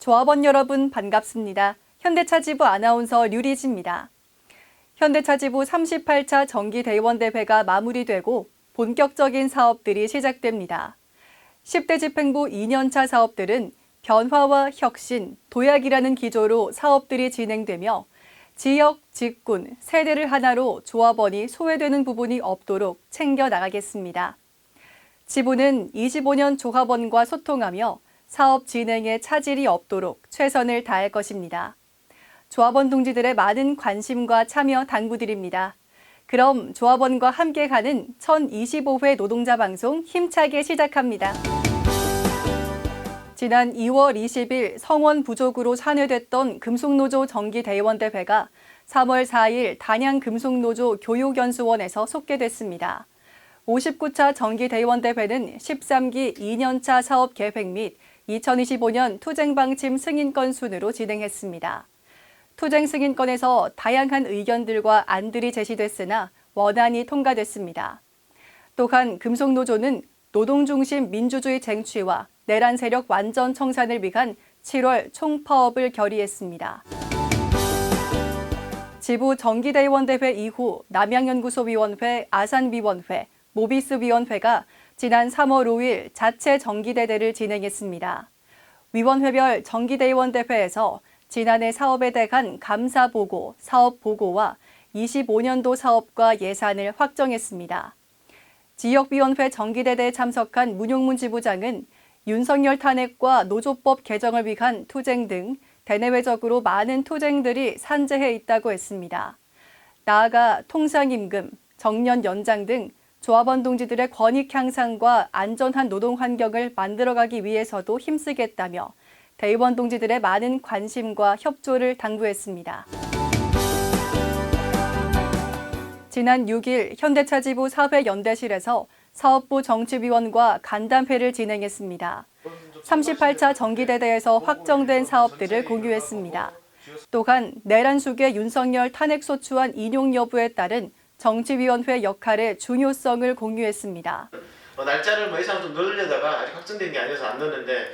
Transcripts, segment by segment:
조합원 여러분 반갑습니다. 현대차 지부 아나운서 류리지입니다. 현대차 지부 38차 정기대의원대회가 마무리되고 본격적인 사업들이 시작됩니다. 10대 집행부 2년차 사업들은 변화와 혁신, 도약이라는 기조로 사업들이 진행되며 지역, 직군, 세대를 하나로 조합원이 소외되는 부분이 없도록 챙겨 나가겠습니다. 지부는 25년 조합원과 소통하며 사업 진행에 차질이 없도록 최선을 다할 것입니다. 조합원 동지들의 많은 관심과 참여 당부드립니다. 그럼 조합원과 함께 가는 1025회 노동자 방송 힘차게 시작합니다. 지난 2월 20일 성원 부족으로 산회됐던 금속노조 정기대의원대회가 3월 4일 단양 금속노조 교육연수원에서 속개됐습니다. 59차 정기대의원대회는 13기 2년차 사업계획 및 2025년 투쟁방침 승인건 순으로 진행했습니다. 투쟁 승인건에서 다양한 의견들과 안들이 제시됐으나 원안이 통과됐습니다. 또한 금속노조는 노동중심 민주주의 쟁취와 내란 세력 완전 청산을 위한 7월 총파업을 결의했습니다. 지부 정기대의원대회 이후 남양연구소위원회, 아산위원회, 모비스위원회가 지난 3월 5일 자체 정기대대를 진행했습니다. 위원회별 정기대의원대회에서 지난해 사업에 대한 감사보고, 사업보고와 25년도 사업과 예산을 확정했습니다. 지역위원회 정기대대에 참석한 문용문 지부장은 윤석열 탄핵과 노조법 개정을 위한 투쟁 등 대내외적으로 많은 투쟁들이 산재해 있다고 했습니다. 나아가 통상임금, 정년 연장 등 조합원 동지들의 권익 향상과 안전한 노동 환경을 만들어가기 위해서도 힘쓰겠다며 대의원 동지들의 많은 관심과 협조를 당부했습니다. 지난 6일 현대차 지부 사회연대실에서 사업부 정치위원과 간담회를 진행했습니다. 38차 정기대대에서 확정된 사업들을 공유했습니다. 또한 내란 수괴 윤석열 탄핵소추안 인용 여부에 따른 정치위원회 역할의 중요성을 공유했습니다. 날짜를 예상 좀 넣으려다가 아직 확정된 게 아니어서 안 넣었는데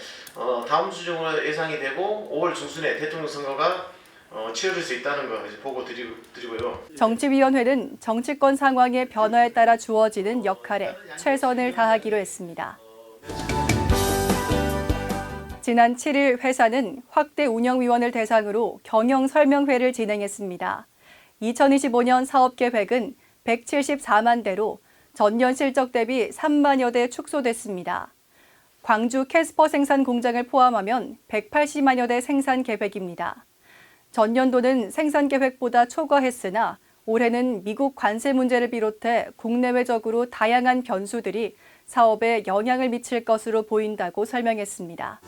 다음 주 중으로 예상이 되고 5월 중순에 대통령 선거가 치러질 수 있다는 거 보고 드리고요. 정치위원회는 정치권 상황의 변화에 따라 주어지는 역할에 최선을 다하기로 했습니다. 지난 7일 회사는 확대 운영위원을 대상으로 경영 설명회를 진행했습니다. 2025년 사업계획은 174만 대로 전년 실적 대비 3만여 대 축소됐습니다. 광주 캐스퍼 생산 공장을 포함하면 180만여 대 생산 계획입니다. 전년도는 생산 계획보다 초과했으나 올해는 미국 관세 문제를 비롯해 국내외적으로 다양한 변수들이 사업에 영향을 미칠 것으로 보인다고 설명했습니다.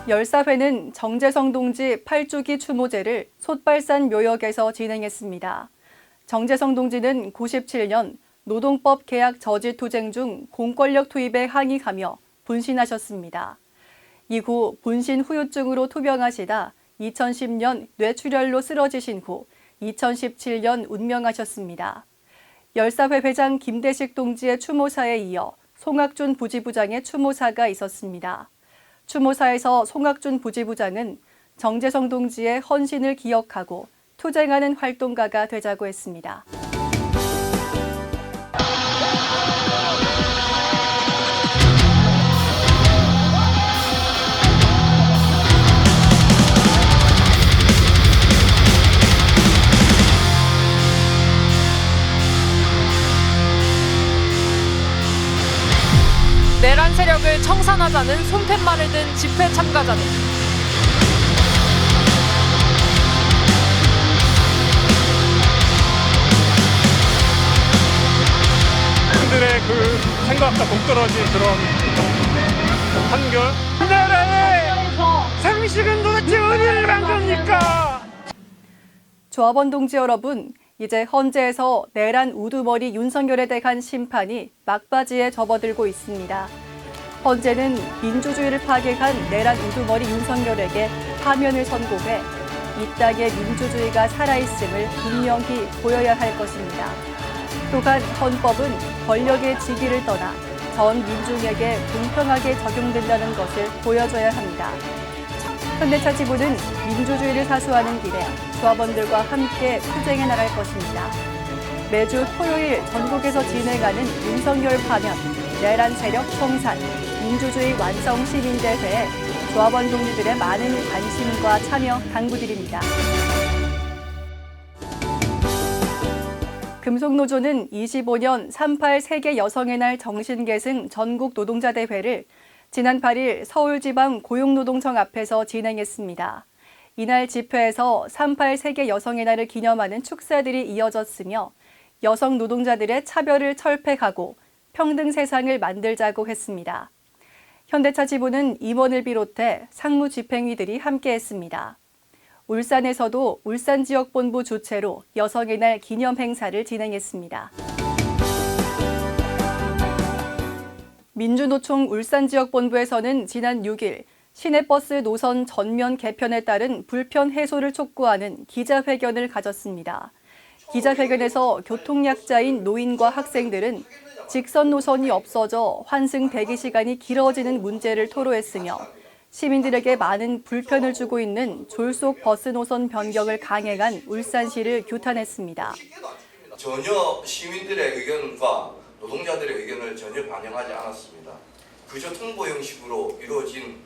열사회는 정재성 동지 8주기 추모제를 솥발산 묘역에서 진행했습니다. 정재성 동지는 97년 노동법 계약 저지 투쟁 중 공권력 투입에 항의하며 분신하셨습니다. 이후 분신 후유증으로 투병하시다 2010년 뇌출혈로 쓰러지신 후 2017년 운명하셨습니다. 열사회 회장 김대식 동지의 추모사에 이어 송학준 부지부장의 추모사가 있었습니다. 추모사에서 송학준 부지부장은 정재성 동지의 헌신을 기억하고 투쟁하는 활동가가 되자고 했습니다. 내란 세력을 청산하자는 손팻말을 든 집회 참가자들. 그들의 그 생각과 동떨어진 그런 판결. 이 나라의 상식은 도대체 어디를 간 겁니까? 조합원 동지 여러분, 이제 헌재에서 내란 우두머리 윤석열에 대한 심판이 막바지에 접어들고 있습니다. 헌재는 민주주의를 파괴한 내란 우두머리 윤석열에게 파면을 선고해 이 땅에 민주주의가 살아있음을 분명히 보여야 할 것입니다. 또한 헌법은 권력의 직위를 떠나 전 민중에게 공평하게 적용된다는 것을 보여줘야 합니다. 현대차 지부는 민주주의를 사수하는 길에 조합원들과 함께 투쟁해 나갈 것입니다. 매주 토요일 전국에서 진행하는 윤석열 파면, 내란 세력 청산, 민주주의 완성 시민대회에 조합원 동지들의 많은 관심과 참여 당부드립니다. 금속노조는 25년 38 세계 여성의 날 정신계승 전국 노동자 대회를 지난 8일 서울지방 고용노동청 앞에서 진행했습니다. 이날 집회에서 38 세계 여성의 날을 기념하는 축사들이 이어졌으며 여성 노동자들의 차별을 철폐하고 평등 세상을 만들자고 했습니다. 현대차 지부는 임원을 비롯해 상무 집행위들이 함께했습니다. 울산에서도 울산지역본부 주최로 여성의 날 기념 행사를 진행했습니다. 민주노총 울산지역본부에서는 지난 6일 시내버스 노선 전면 개편에 따른 불편 해소를 촉구하는 기자회견을 가졌습니다. 기자회견에서 교통약자인 노인과 학생들은 직선 노선이 없어져 환승 대기 시간이 길어지는 문제를 토로했으며 시민들에게 많은 불편을 주고 있는 졸속 버스 노선 변경을 강행한 울산시를 규탄했습니다. 전혀 시민들의 의견과 노동자들의 의견을 전혀 반영하지 않았습니다. 그저 통보 형식으로 이루어진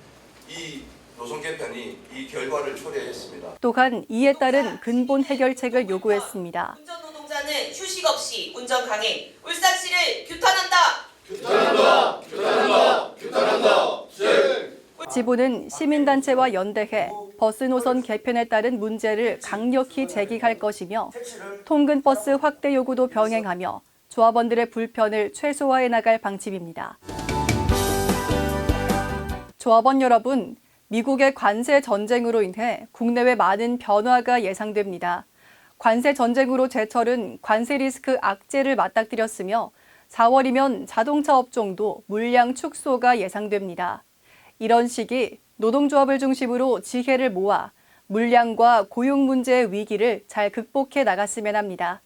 이 노선 개편이 이 결과를 초래했습니다. 또한 이에 따른 근본 해결책을 요구했습니다. 운전 노동자는 휴식 없이 운전 강행, 울산시를 규탄한다. 규탄한다. 지부는 시민단체와 연대해 버스 노선 개편에 따른 문제를 강력히 제기할 것이며 통근버스 확대 요구도 병행하며 조합원들의 불편을 최소화해 나갈 방침입니다. 조합원 여러분, 미국의 관세 전쟁으로 인해 국내외 많은 변화가 예상됩니다. 관세 전쟁으로 제철은 관세 리스크 악재를 맞닥뜨렸으며 4월이면 자동차 업종도 물량 축소가 예상됩니다. 이런 시기 노동조합을 중심으로 지혜를 모아 물량과 고용 문제의 위기를 잘 극복해 나갔으면 합니다.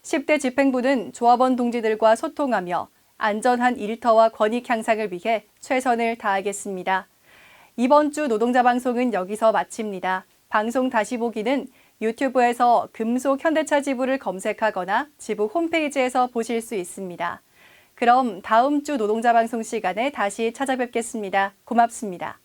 10대 집행부는 조합원 동지들과 소통하며 안전한 일터와 권익 향상을 위해 최선을 다하겠습니다. 이번 주 노동자 방송은 여기서 마칩니다. 방송 다시 보기는 유튜브에서 금속 현대차 지부를 검색하거나 지부 홈페이지에서 보실 수 있습니다. 그럼 다음 주 노동자 방송 시간에 다시 찾아뵙겠습니다. 고맙습니다.